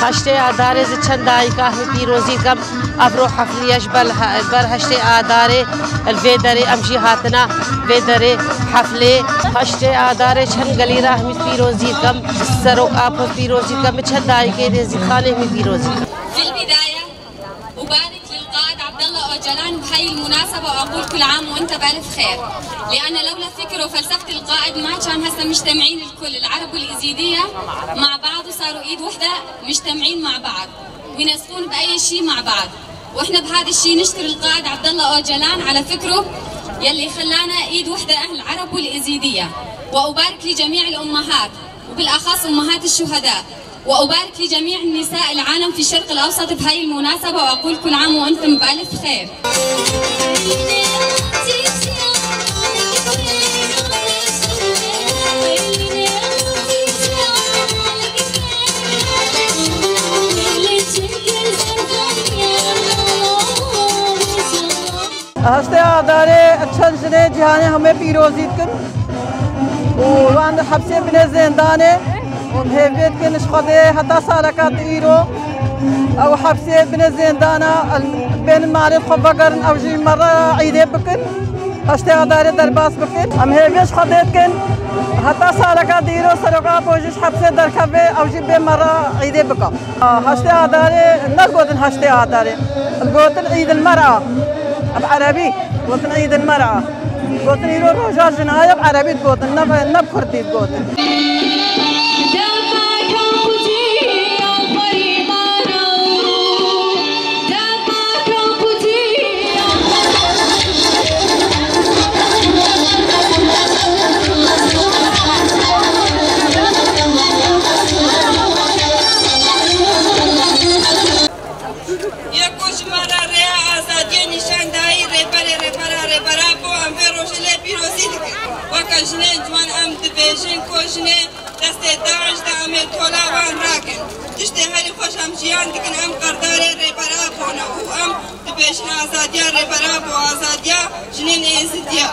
هشته آذار چندایی که پیروزی کم افرو حفلیش بر هشته آذار الفدری امشی هاتنا فدری حفله هشته آذار چند گلی راه می پیروزی کم سرک آپ پیروزی کم چندایی که رزی خانه می پیروزی. في البداية أبارك للقائد عبد الله أوجلان بهاي المناسبة وأقول كل عام وأنت بألف خير، لأن لولا فكر وفلسفة القائد ما كان هسه مجتمعين الكل العرب والإزيدية مع بعض وصاروا إيد وحدة مجتمعين مع بعض وينسقون بأي شيء مع بعض، وإحنا بهذا الشيء نشكر القائد عبد الله أوجلان على فكره يلي خلانا إيد وحدة أهل العرب والإزيدية. وأبارك لجميع الأمهات وبالأخص أمهات الشهداء، وأبارك لجميع النساء العالم في الشرق الأوسط بهاي المناسبة وأقول كل عام وأنتم بألف خير. هسته آذاره چند سنه جهان همه پیروزی کن وان حبسه بن زندانه ومهيفيت كنش خذي حتى سالكات إيرو أو حبسه بن زندانه بين المعرض خبقرن أو جي مرة عيدة بكن هشته آذاره درباس بكن مهيفيش خذيت كن حتى سالكات إيرو سرقة بوجش حبسه دركبه أو جي بين مرة عيدة بكم هشته آذاره نقودن هشته آذاره القوتن عيد المرأة بعربي قوتن عيد المرأة قوتن إيرو رجال جناية بعربي قوتن نب كردي قوتن. جنين جوان ام دبيجين كوجني دستي داعش دا امي تولا وان راكن تشتي هاري خوش ام جيان دكن ام قرداري ريبارا بونا و ام دبيجين آزاديا ريبارا بو آزاديا جنين ايزديا